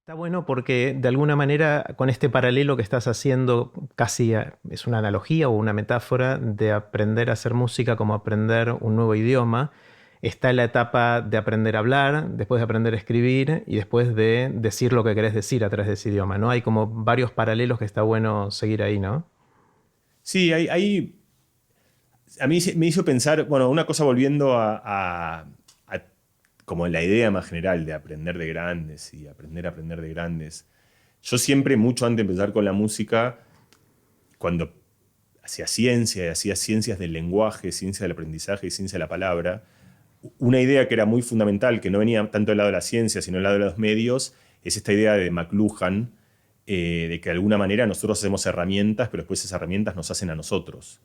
Está bueno porque de alguna manera con este paralelo que estás haciendo casi es una analogía o una metáfora de aprender a hacer música como aprender un nuevo idioma. Está la etapa de aprender a hablar, después de aprender a escribir y después de decir lo que querés decir a través de ese idioma, ¿no? Hay como varios paralelos que está bueno seguir ahí, ¿no? Sí, a mí me hizo pensar, bueno, una cosa volviendo a como la idea más general de aprender de grandes y aprender a aprender de grandes. Yo siempre, mucho antes de empezar con la música, cuando hacía ciencia, y hacía ciencias del lenguaje, ciencia del aprendizaje y ciencia de la palabra, una idea que era muy fundamental, que no venía tanto del lado de la ciencia, sino del lado de los medios, es esta idea de McLuhan, de que de alguna manera nosotros hacemos herramientas, pero después esas herramientas nos hacen a nosotros.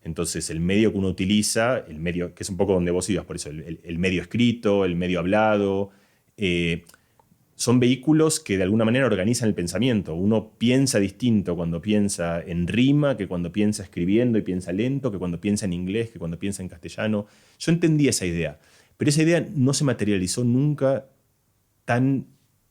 Entonces, el medio que uno utiliza, el medio, que es un poco donde vos ibas, por eso, el medio escrito, el medio hablado, eh, son vehículos que de alguna manera organizan el pensamiento. Uno piensa distinto cuando piensa en rima, que cuando piensa escribiendo y piensa lento, que cuando piensa en inglés, que cuando piensa en castellano. Yo entendí esa idea, pero esa idea no se materializó nunca tan,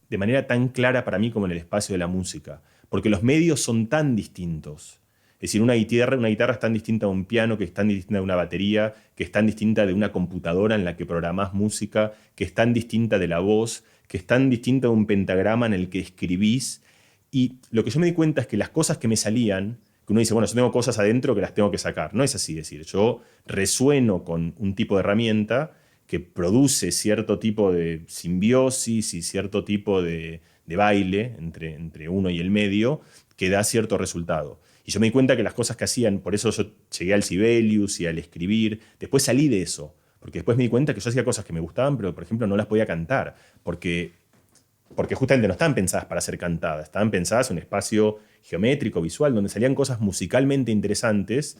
de manera tan clara para mí como en el espacio de la música, porque los medios son tan distintos. Es decir, una guitarra es tan distinta de un piano, que es tan distinta de una batería, que es tan distinta de una computadora en la que programás música, que es tan distinta de la voz, que es tan distinta de un pentagrama en el que escribís. Y lo que yo me di cuenta es que las cosas que me salían, que uno dice, bueno, yo tengo cosas adentro que las tengo que sacar. No es así, es decir, yo resueno con un tipo de herramienta que produce cierto tipo de simbiosis y cierto tipo de baile entre uno y el medio que da cierto resultado. Y yo me di cuenta que las cosas que hacían, por eso yo llegué al Sibelius y al escribir, después salí de eso, porque después me di cuenta que yo hacía cosas que me gustaban, pero por ejemplo no las podía cantar, porque justamente no estaban pensadas para ser cantadas, estaban pensadas en un espacio geométrico, visual, donde salían cosas musicalmente interesantes,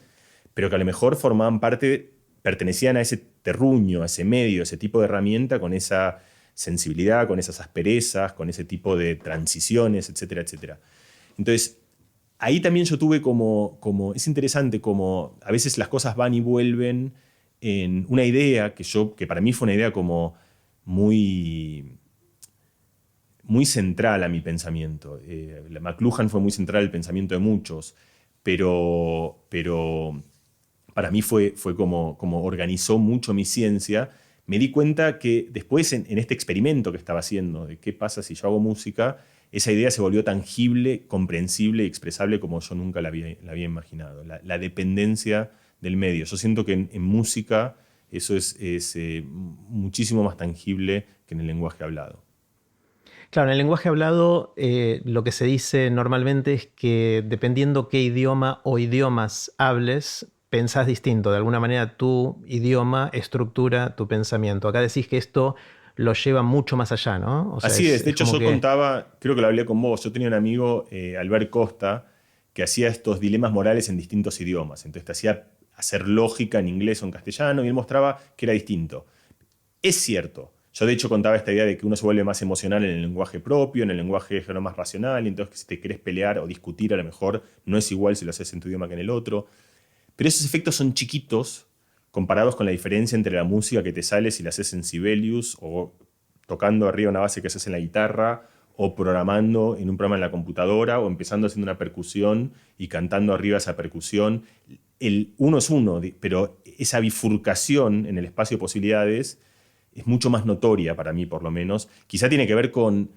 pero que a lo mejor formaban parte, pertenecían a ese terruño, a ese medio, a ese tipo de herramienta con esa sensibilidad, con esas asperezas, con ese tipo de transiciones, etcétera, etcétera. Entonces, ahí también yo tuve es interesante como a veces las cosas van y vuelven en una idea que para mí fue una idea como muy, muy central a mi pensamiento. La McLuhan fue muy central al pensamiento de muchos, pero para mí fue como organizó mucho mi ciencia. Me di cuenta que después en este experimento que estaba haciendo, de qué pasa si yo hago música, esa idea se volvió tangible, comprensible y expresable como yo nunca la había imaginado. La dependencia del medio. Yo siento que en música eso es muchísimo más tangible que en el lenguaje hablado. Claro, en el lenguaje hablado lo que se dice normalmente es que dependiendo qué idioma o idiomas hables, pensás distinto. De alguna manera tu idioma estructura tu pensamiento. Acá decís que esto lo lleva mucho más allá, ¿no? O sea, Así es, de es hecho como yo que... contaba, creo que lo hablé con vos, yo tenía un amigo, Albert Costa, que hacía estos dilemas morales en distintos idiomas. Entonces te hacía hacer lógica en inglés o en castellano y él mostraba que era distinto. Es cierto, yo de hecho contaba esta idea de que uno se vuelve más emocional en el lenguaje propio, en el lenguaje más racional, y entonces que si te querés pelear o discutir a lo mejor no es igual si lo haces en tu idioma que en el otro. Pero esos efectos son chiquitos comparados con la diferencia entre la música que te sale si la haces en Sibelius o tocando arriba una base que haces en la guitarra o programando en un programa en la computadora o empezando haciendo una percusión y cantando arriba esa percusión. El uno es uno, pero esa bifurcación en el espacio de posibilidades es mucho más notoria para mí, por lo menos. Quizá tiene que ver con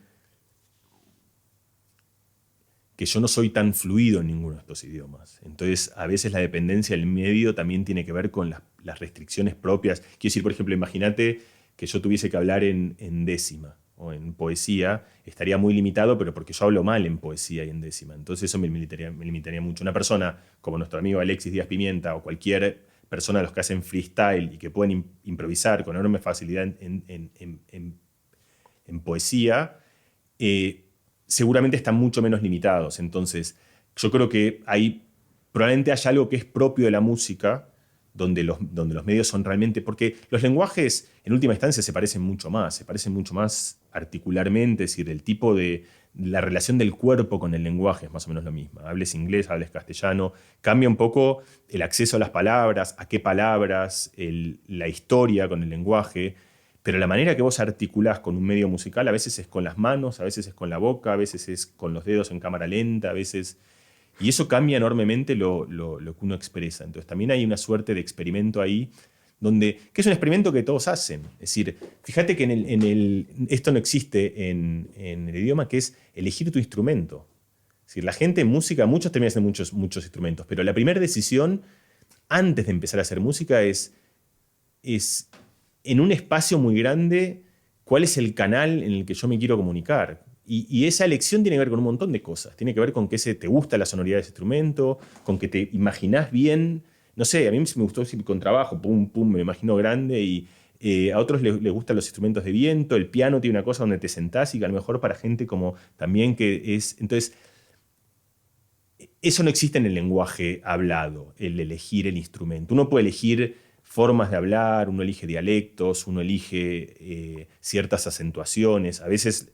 que yo no soy tan fluido en ninguno de estos idiomas. Entonces, a veces la dependencia del medio también tiene que ver con las restricciones propias. Quiero decir, por ejemplo, imagínate que yo tuviese que hablar en décima o en poesía, estaría muy limitado, pero porque yo hablo mal en poesía y en décima. Entonces eso me limitaría mucho. Una persona como nuestro amigo Alexis Díaz Pimienta o cualquier persona de los que hacen freestyle y que pueden improvisar con enorme facilidad en poesía, eh, seguramente están mucho menos limitados. Entonces, yo creo que probablemente hay algo que es propio de la música, donde los medios son realmente, porque los lenguajes en última instancia se parecen mucho más articularmente, es decir, el tipo de, la relación del cuerpo con el lenguaje es más o menos lo mismo. Hables inglés, hables castellano, cambia un poco el acceso a las palabras, a qué palabras, la historia con el lenguaje, pero la manera que vos articulás con un medio musical a veces es con las manos, a veces es con la boca, a veces es con los dedos en cámara lenta, a veces... Y eso cambia enormemente lo que uno expresa. Entonces también hay una suerte de experimento ahí, que es un experimento que todos hacen. Es decir, fíjate que esto no existe en el idioma, que es elegir tu instrumento. Es decir, la gente en música, muchos terminan haciendo muchos instrumentos, pero la primera decisión antes de empezar a hacer música es en un espacio muy grande, cuál es el canal en el que yo me quiero comunicar. Y esa elección tiene que ver con un montón de cosas. Tiene que ver con que te gusta la sonoridad de ese instrumento, con que te imaginás bien. No sé, a mí me gustó el contrabajo, pum, pum, me lo imagino grande. Y a otros les gustan los instrumentos de viento. El piano tiene una cosa donde te sentás y que a lo mejor para gente como también que es... Entonces, eso no existe en el lenguaje hablado, el elegir el instrumento. Uno puede elegir formas de hablar, uno elige dialectos, uno elige ciertas acentuaciones, a veces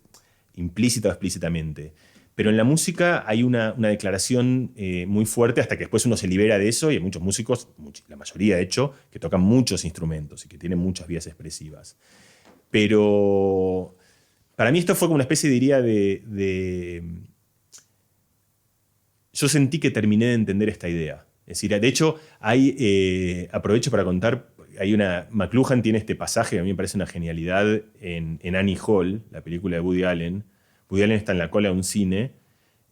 implícita o explícitamente. Pero en la música hay una declaración muy fuerte hasta que después uno se libera de eso y hay muchos músicos, la mayoría de hecho, que tocan muchos instrumentos y que tienen muchas vías expresivas. Pero para mí esto fue como una especie, diría, yo sentí que terminé de entender esta idea. Es decir, de hecho, aprovecho para contar, McLuhan tiene este pasaje que a mí me parece una genialidad en Annie Hall, la película de Woody Allen. Woody Allen está en la cola de un cine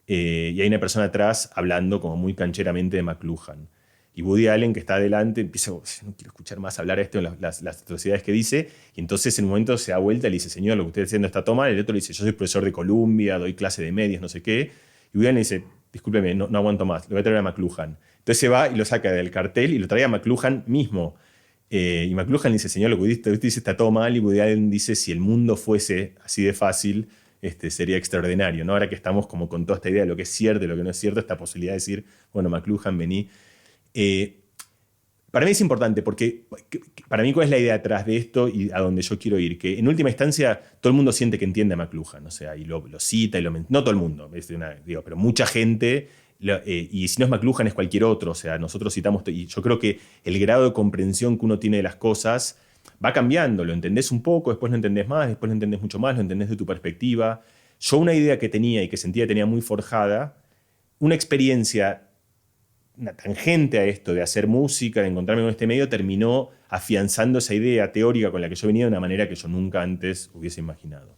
y hay una persona atrás hablando como muy cancheramente de McLuhan. Y Woody Allen, que está adelante, empieza, no quiero escuchar más hablar de esto, las atrocidades que dice, y entonces en un momento se da vuelta y le dice, señor, lo que usted está haciendo está mal. El otro le dice, yo soy profesor de Columbia, doy clase de medios, no sé qué. Y Woody Allen le dice, discúlpeme, no aguanto más, lo voy a traer a McLuhan. Entonces se va y lo saca del cartel y lo trae a McLuhan mismo. Y McLuhan le dice, señor, lo que usted dice está todo mal. Y Woody Allen dice, si el mundo fuese así de fácil, sería extraordinario, ¿no? Ahora que estamos como con toda esta idea de lo que es cierto y lo que no es cierto, esta posibilidad de decir, bueno, McLuhan, vení. Para mí es importante porque para mí cuál es la idea detrás de esto y a dónde yo quiero ir, que en última instancia todo el mundo siente que entiende a McLuhan, o sea, y lo cita, no todo el mundo, pero mucha gente, y si no es McLuhan es cualquier otro, o sea, nosotros citamos, y yo creo que el grado de comprensión que uno tiene de las cosas va cambiando, lo entendés un poco, después lo entendés más, después lo entendés mucho más, lo entendés de tu perspectiva. Yo una idea que tenía y que sentía que tenía muy forjada, una experiencia, una tangente a esto de hacer música, de encontrarme con este medio, terminó afianzando esa idea teórica con la que yo venía de una manera que yo nunca antes hubiese imaginado.